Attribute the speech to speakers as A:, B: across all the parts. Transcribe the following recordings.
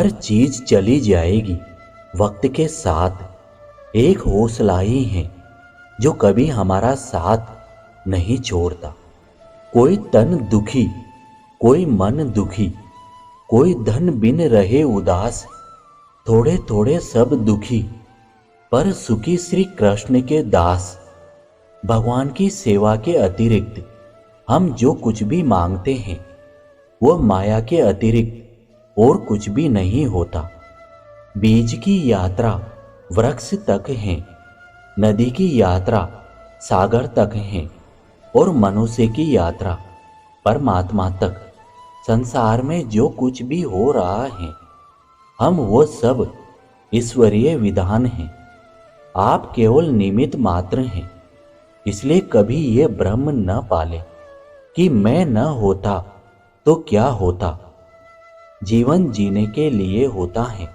A: हर चीज चली जाएगी वक्त के साथ। एक हौसला ही है जो कभी हमारा साथ नहीं छोड़ता। कोई तन दुखी, कोई मन दुखी, कोई धन बिन रहे उदास, थोड़े थोड़े सब दुखी पर सुखी श्री कृष्ण के दास। भगवान की सेवा के अतिरिक्त हम जो कुछ भी मांगते हैं वह माया के अतिरिक्त और कुछ भी नहीं होता। बीज की यात्रा वृक्ष तक है, नदी की यात्रा सागर तक है और मनुष्य की यात्रा परमात्मा तक। संसार में जो कुछ भी हो रहा है हम वो सब ईश्वरीय विधान हैं। आप केवल निमित्त मात्र हैं। इसलिए कभी ये भ्रम न पाले कि मैं न होता तो क्या होता। जीवन जीने के लिए होता है,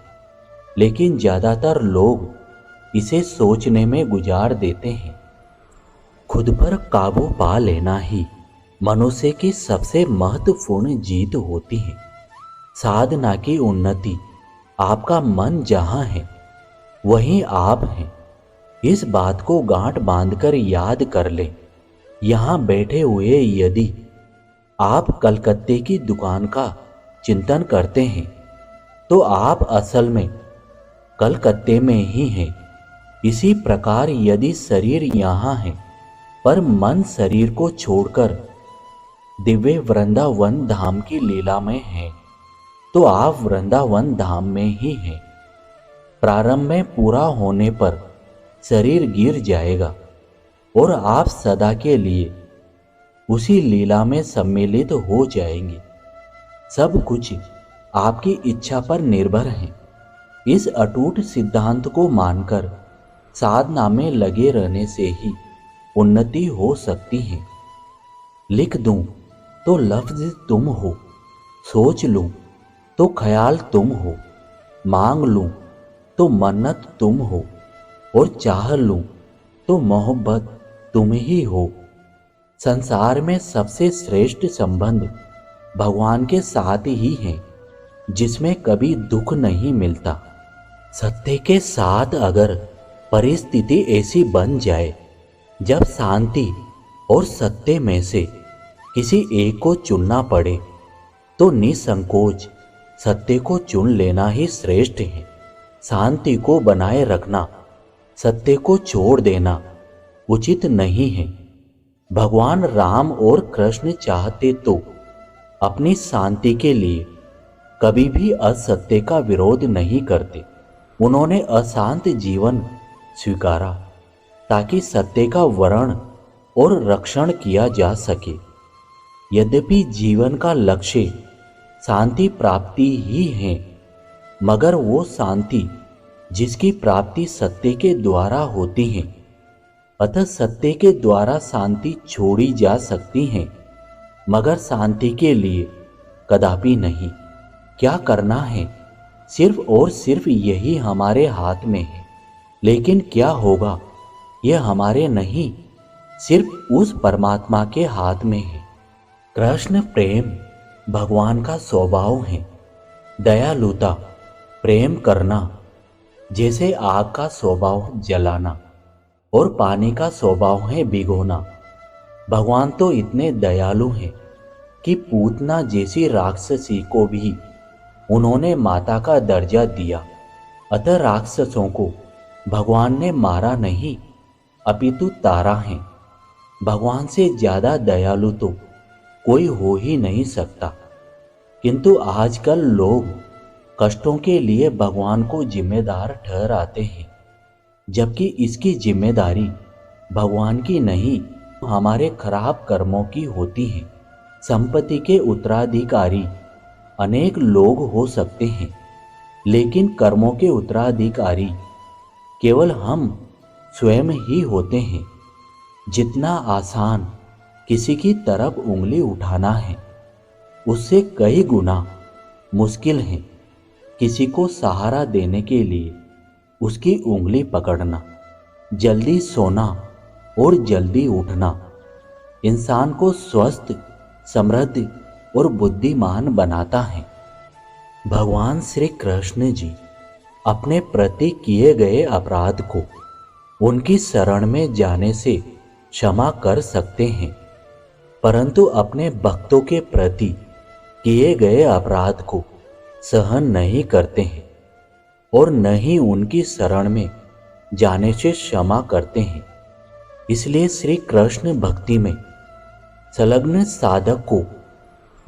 A: लेकिन ज्यादातर लोग इसे सोचने में गुजार देते हैं। खुद पर काबू पा लेना ही मनुष्य की सबसे महत्वपूर्ण जीत होती है। साधना की उन्नति आपका मन जहां है वहीं आप हैं। इस बात को गांठ बांधकर याद कर ले। यहां बैठे हुए यदि आप कलकत्ते की दुकान का चिंतन करते हैं तो आप असल में कलकत्ते में ही हैं। इसी प्रकार यदि शरीर यहाँ है पर मन शरीर को छोड़कर दिव्य वृंदावन धाम की लीला में है तो आप वृंदावन धाम में ही हैं। प्रारंभ में पूरा होने पर शरीर गिर जाएगा और आप सदा के लिए उसी लीला में सम्मिलित हो जाएंगे। सब कुछ आपकी इच्छा पर निर्भर है। इस अटूट सिद्धांत को मानकर साधना में लगे रहने से ही उन्नति हो सकती है। लिख दूं तो लफ्ज तुम हो, सोच लूं तो ख्याल तुम हो, मांग लूं तो मन्नत तुम हो और चाह लूं तो मोहब्बत तुम ही हो। संसार में सबसे श्रेष्ठ संबंध भगवान के साथ ही है, जिसमें कभी दुख नहीं मिलता। सत्य के साथ अगर परिस्थिति ऐसी बन जाए जब शांति और सत्य में से किसी एक को चुनना पड़े तो निसंकोच सत्य को चुन लेना ही श्रेष्ठ है। शांति को बनाए रखना, सत्य को छोड़ देना उचित नहीं है। भगवान राम और कृष्ण चाहते तो अपनी शांति के लिए कभी भी असत्य का विरोध नहीं करते। उन्होंने अशांत जीवन स्वीकारा ताकि सत्य का वर्ण और रक्षण किया जा सके। यद्यपि जीवन का लक्ष्य शांति प्राप्ति ही है, मगर वो शांति जिसकी प्राप्ति सत्य के द्वारा होती है, अतः सत्य के द्वारा शांति छोड़ी जा सकती है, मगर शांति के लिए कदापि नहीं। क्या करना है सिर्फ और सिर्फ यही हमारे हाथ में है, लेकिन क्या होगा यह हमारे नहीं, सिर्फ उस परमात्मा के हाथ में है। कृष्ण प्रेम भगवान का स्वभाव है। दयालुता प्रेम करना, जैसे आग का स्वभाव जलाना और पानी का स्वभाव है भिगोना। भगवान तो इतने दयालु हैं कि पूतना जैसी राक्षसी को भी उन्होंने माता का दर्जा दिया। अतः राक्षसों को भगवान ने मारा नहीं, अपितु तारा है। भगवान से ज्यादा दयालु तो कोई हो ही नहीं सकता। किंतु आजकल लोग कष्टों के लिए भगवान को जिम्मेदार ठहराते हैं, जबकि इसकी जिम्मेदारी भगवान की नहीं, हमारे खराब कर्मों की होती है। संपत्ति के उत्तराधिकारी अनेक लोग हो सकते हैं, लेकिन कर्मों के उत्तराधिकारी केवल हम स्वयं ही होते हैं। जितना आसान किसी की तरफ उंगली उठाना है, उससे कई गुना मुश्किल है किसी को सहारा देने के लिए उसकी उंगली पकड़ना। जल्दी सोना और जल्दी उठना इंसान को स्वस्थ, समृद्ध और बुद्धिमान बनाता है। भगवान श्री कृष्ण जी अपने प्रति किए गए अपराध को उनकी शरण में जाने से क्षमा कर सकते हैं, परंतु अपने भक्तों के प्रति किए गए अपराध को सहन नहीं करते हैं और न ही उनकी शरण में जाने से क्षमा करते हैं। इसलिए श्री कृष्ण भक्ति में संलग्न साधक को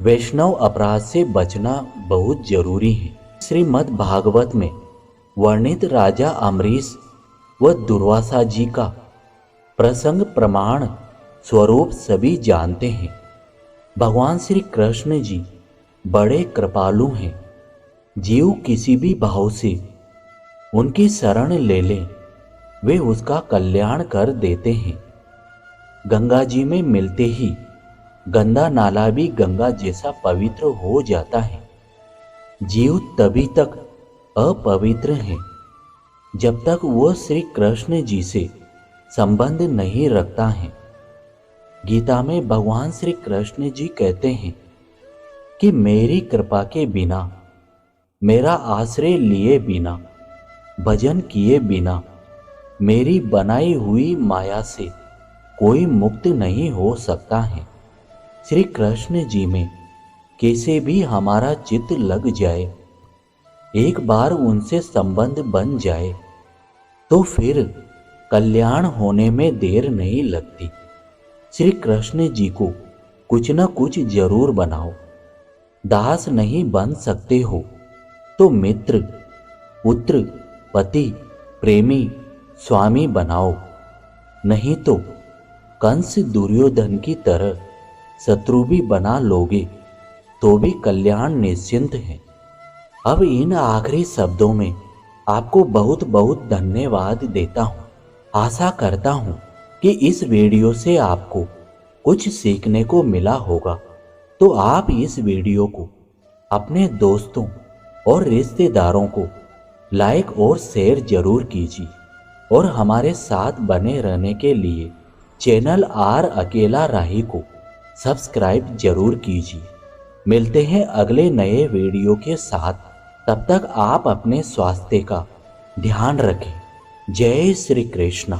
A: वैष्णव अपराध से बचना बहुत जरूरी है। श्रीमद् भागवत में वर्णित राजा अम्बरीश व दुर्वासा जी का प्रसंग प्रमाण स्वरूप सभी जानते हैं। भगवान श्री कृष्ण जी बड़े कृपालु हैं। जीव किसी भी भाव से उनकी शरण ले लें, वे उसका कल्याण कर देते हैं। गंगा जी में मिलते ही गंदा नाला भी गंगा जैसा पवित्र हो जाता है। जीव तभी तक अपवित्र है जब तक वह श्री कृष्ण जी से संबंध नहीं रखता है। गीता में भगवान श्री कृष्ण जी कहते हैं कि मेरी कृपा के बिना, मेरा आश्रय लिए बिना, भजन किए बिना, मेरी बनाई हुई माया से कोई मुक्त नहीं हो सकता है। श्री कृष्ण जी में कैसे भी हमारा चित्त लग जाए, एक बार उनसे संबंध बन जाए तो फिर कल्याण होने में देर नहीं लगती। श्री कृष्ण जी को कुछ न कुछ जरूर बनाओ। दास नहीं बन सकते हो तो मित्र, पुत्र, पति, प्रेमी, स्वामी बनाओ, नहीं तो कंस दुर्योधन की तरह शत्रु भी बना लोगे तो भी कल्याण निश्चिंत है। अब इन आखिरी शब्दों में आपको बहुत बहुत धन्यवाद देता हूँ। आशा करता हूँ कि इस वीडियो से आपको कुछ सीखने को मिला होगा। तो आप इस वीडियो को अपने दोस्तों और रिश्तेदारों को लाइक और शेयर जरूर कीजिए और हमारे साथ बने रहने के लिए चैनल आर अकेला राही को सब्सक्राइब जरूर कीजिए। मिलते हैं अगले नए वीडियो के साथ। तब तक आप अपने स्वास्थ्य का ध्यान रखें। जय श्री कृष्ण।